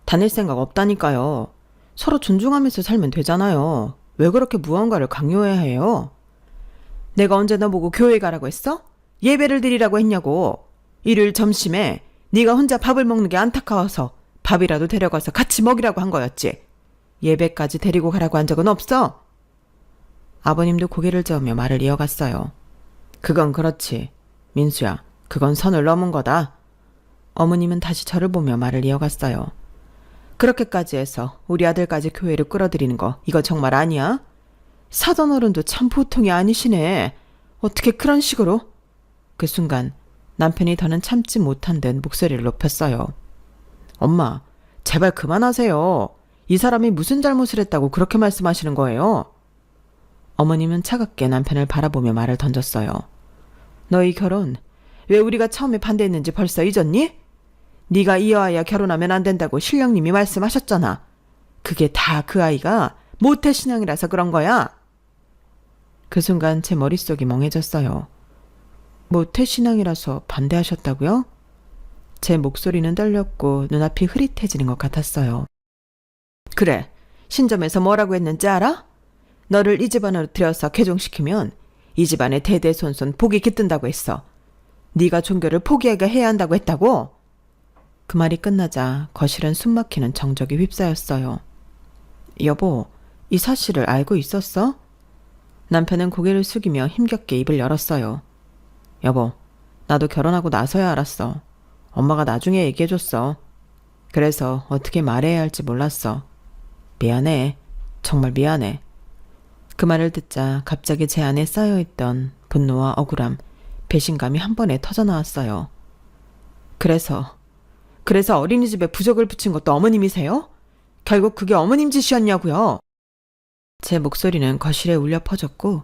다닐 생각 없다니까요. 서로 존중하면서 살면 되잖아요. 왜 그렇게 무언가를 강요해야 해요? 내가 언제 너보고 교회 가라고 했어? 예배를 드리라고 했냐고. 일요일 점심에 네가 혼자 밥을 먹는 게 안타까워서 밥이라도 데려가서 같이 먹이라고 한 거였지. 예배까지 데리고 가라고 한 적은 없어. 아버님도 고개를 저으며 말을 이어갔어요. 그건 그렇지. 민수야, 그건 선을 넘은 거다. 어머님은 다시 저를 보며 말을 이어갔어요. 그렇게까지 해서 우리 아들까지 교회를 끌어들이는 거 이거 정말 아니야? 사돈 어른도 참 보통이 아니시네. 어떻게 그런 식으로? 그 순간 남편이 더는 참지 못한 듯 목소리를 높였어요. 엄마, 제발 그만하세요. 이 사람이 무슨 잘못을 했다고 그렇게 말씀하시는 거예요? 어머님은 차갑게 남편을 바라보며 말을 던졌어요. 너희 결혼 왜 우리가 처음에 반대했는지 벌써 잊었니? 네가 이어아야 결혼하면 안 된다고 신령님이 말씀하셨잖아. 그게 다 그 아이가 모태신앙이라서 그런 거야. 그 순간 제 머릿속이 멍해졌어요. 모태신앙이라서 반대하셨다고요? 제 목소리는 떨렸고 눈앞이 흐릿해지는 것 같았어요. 그래, 신점에서 뭐라고 했는지 알아? 너를 이 집안으로 들여서 개종시키면 이 집안의 대대손손 복이 깃든다고 했어. 네가 종교를 포기하게 해야 한다고 했다고? 그 말이 끝나자 거실은 숨막히는 정적이 휩싸였어요. 여보, 이 사실을 알고 있었어? 남편은 고개를 숙이며 힘겹게 입을 열었어요. 여보, 나도 결혼하고 나서야 알았어. 엄마가 나중에 얘기해줬어. 그래서 어떻게 말해야 할지 몰랐어. 미안해. 정말 미안해. 그 말을 듣자 갑자기 제 안에 쌓여있던 분노와 억울함, 배신감이 한 번에 터져나왔어요. 그래서 어린이집에 부적을 붙인 것도 어머님이세요? 결국 그게 어머님 짓이었냐고요? 제 목소리는 거실에 울려 퍼졌고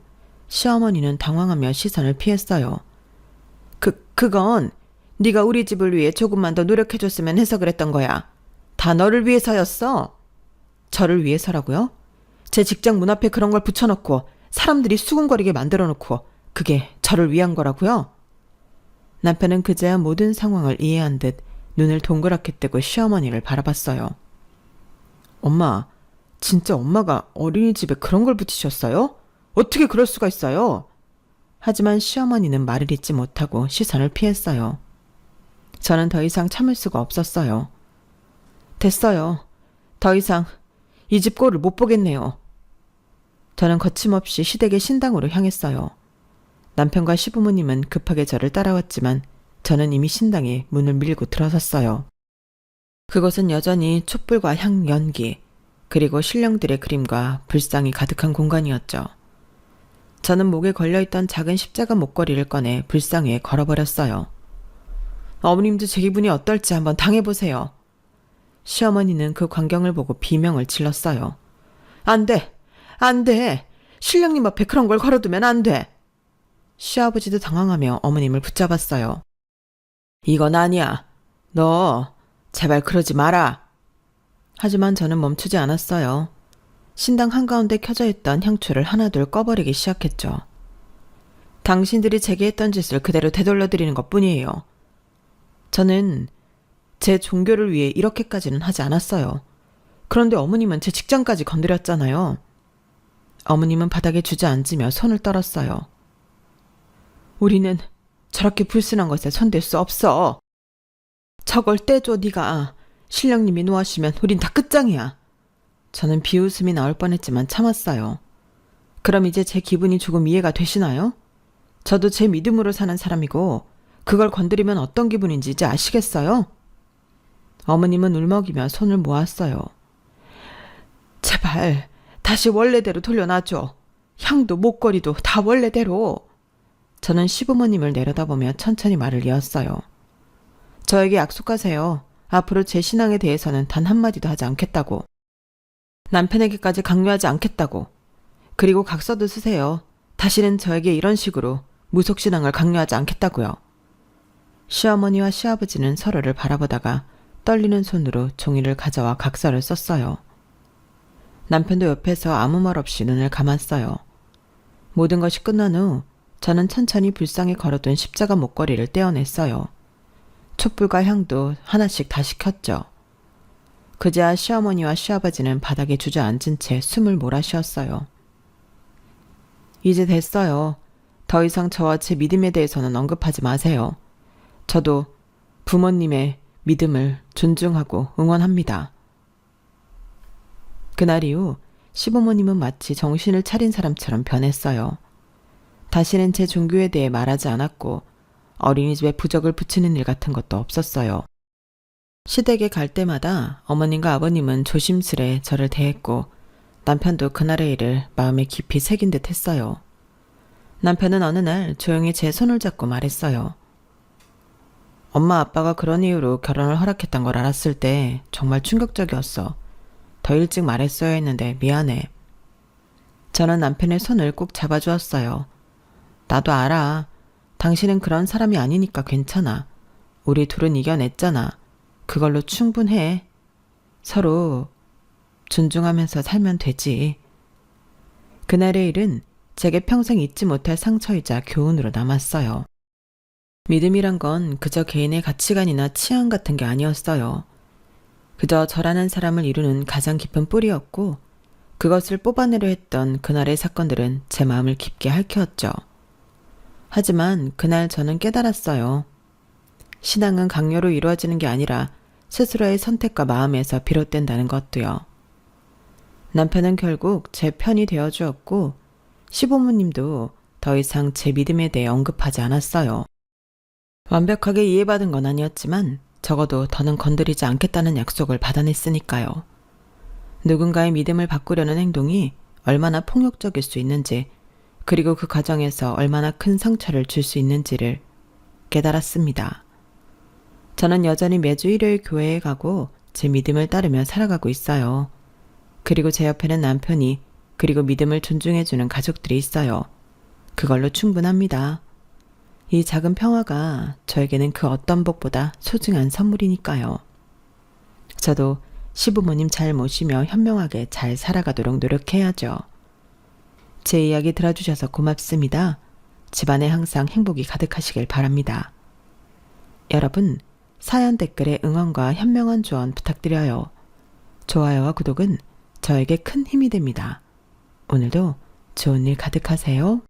시어머니는 당황하며 시선을 피했어요. 그건 네가 우리 집을 위해 조금만 더 노력해줬으면 해서 그랬던 거야. 다 너를 위해서였어. 저를 위해서라고요? 제 직장 문 앞에 그런 걸 붙여놓고 사람들이 수군거리게 만들어놓고 그게 저를 위한 거라고요? 남편은 그제야 모든 상황을 이해한 듯 눈을 동그랗게 뜨고 시어머니를 바라봤어요. 엄마, 진짜 엄마가 어린이집에 그런 걸 붙이셨어요? 어떻게 그럴 수가 있어요? 하지만 시어머니는 말을 잇지 못하고 시선을 피했어요. 저는 더 이상 참을 수가 없었어요. 됐어요. 더 이상 이 집 꼴을 못 보겠네요. 저는 거침없이 시댁의 신당으로 향했어요. 남편과 시부모님은 급하게 저를 따라왔지만 저는 이미 신당에 문을 밀고 들어섰어요. 그곳은 여전히 촛불과 향 연기, 그리고 신령들의 그림과 불상이 가득한 공간이었죠. 저는 목에 걸려있던 작은 십자가 목걸이를 꺼내 불상 위에 걸어버렸어요. 어머님도 제 기분이 어떨지 한번 당해보세요. 시어머니는 그 광경을 보고 비명을 질렀어요. 안 돼! 안 돼! 신령님 앞에 그런 걸 걸어두면 안 돼! 시아버지도 당황하며 어머님을 붙잡았어요. 이건 아니야. 너 제발 그러지 마라. 하지만 저는 멈추지 않았어요. 신당 한가운데 켜져 있던 향초를 하나둘 꺼버리기 시작했죠. 당신들이 제게 했던 짓을 그대로 되돌려드리는 것뿐이에요. 저는 제 종교를 위해 이렇게까지는 하지 않았어요. 그런데 어머님은 제 직장까지 건드렸잖아요. 어머님은 바닥에 주저앉으며 손을 떨었어요. 우리는 저렇게 불순한 것에 손댈 수 없어. 저걸 떼줘 네가. 신령님이 노하시면 우린 다 끝장이야. 저는 비웃음이 나올 뻔했지만 참았어요. 그럼 이제 제 기분이 조금 이해가 되시나요? 저도 제 믿음으로 사는 사람이고 그걸 건드리면 어떤 기분인지 이제 아시겠어요? 어머님은 울먹이며 손을 모았어요. 제발 다시 원래대로 돌려놔줘. 향도 목걸이도 다 원래대로. 저는 시부모님을 내려다보며 천천히 말을 이었어요. 저에게 약속하세요. 앞으로 제 신앙에 대해서는 단 한마디도 하지 않겠다고. 남편에게까지 강요하지 않겠다고. 그리고 각서도 쓰세요. 다시는 저에게 이런 식으로 무속신앙을 강요하지 않겠다고요. 시어머니와 시아버지는 서로를 바라보다가 떨리는 손으로 종이를 가져와 각서를 썼어요. 남편도 옆에서 아무 말 없이 눈을 감았어요. 모든 것이 끝난 후 저는 천천히 불상에 걸어둔 십자가 목걸이를 떼어냈어요. 촛불과 향도 하나씩 다시 켰죠. 그제야 시어머니와 시아버지는 바닥에 주저앉은 채 숨을 몰아쉬었어요. 이제 됐어요. 더 이상 저와 제 믿음에 대해서는 언급하지 마세요. 저도 부모님의 믿음을 존중하고 응원합니다. 그날 이후 시부모님은 마치 정신을 차린 사람처럼 변했어요. 다시는 제 종교에 대해 말하지 않았고 어린이집에 부적을 붙이는 일 같은 것도 없었어요. 시댁에 갈 때마다 어머님과 아버님은 조심스레 저를 대했고 남편도 그날의 일을 마음에 깊이 새긴 듯 했어요. 남편은 어느 날 조용히 제 손을 잡고 말했어요. 엄마 아빠가 그런 이유로 결혼을 허락했던 걸 알았을 때 정말 충격적이었어. 더 일찍 말했어야 했는데 미안해. 저는 남편의 손을 꼭 잡아주었어요. 나도 알아. 당신은 그런 사람이 아니니까 괜찮아. 우리 둘은 이겨냈잖아. 그걸로 충분해. 서로 존중하면서 살면 되지. 그날의 일은 제게 평생 잊지 못할 상처이자 교훈으로 남았어요. 믿음이란 건 그저 개인의 가치관이나 취향 같은 게 아니었어요. 그저 저라는 사람을 이루는 가장 깊은 뿌리였고 그것을 뽑아내려 했던 그날의 사건들은 제 마음을 깊게 핥혔죠. 하지만 그날 저는 깨달았어요. 신앙은 강요로 이루어지는 게 아니라 스스로의 선택과 마음에서 비롯된다는 것도요. 남편은 결국 제 편이 되어주었고 시부모님도 더 이상 제 믿음에 대해 언급하지 않았어요. 완벽하게 이해받은 건 아니었지만 적어도 더는 건드리지 않겠다는 약속을 받아냈으니까요. 누군가의 믿음을 바꾸려는 행동이 얼마나 폭력적일 수 있는지 그리고 그 과정에서 얼마나 큰 상처를 줄 수 있는지를 깨달았습니다. 저는 여전히 매주 일요일 교회에 가고 제 믿음을 따르며 살아가고 있어요. 그리고 제 옆에는 남편이 그리고 믿음을 존중해주는 가족들이 있어요. 그걸로 충분합니다. 이 작은 평화가 저에게는 그 어떤 복보다 소중한 선물이니까요. 저도 시부모님 잘 모시며 현명하게 잘 살아가도록 노력해야죠. 제 이야기 들어주셔서 고맙습니다. 집안에 항상 행복이 가득하시길 바랍니다. 여러분, 사연 댓글에 응원과 현명한 조언 부탁드려요. 좋아요와 구독은 저에게 큰 힘이 됩니다. 오늘도 좋은 일 가득하세요.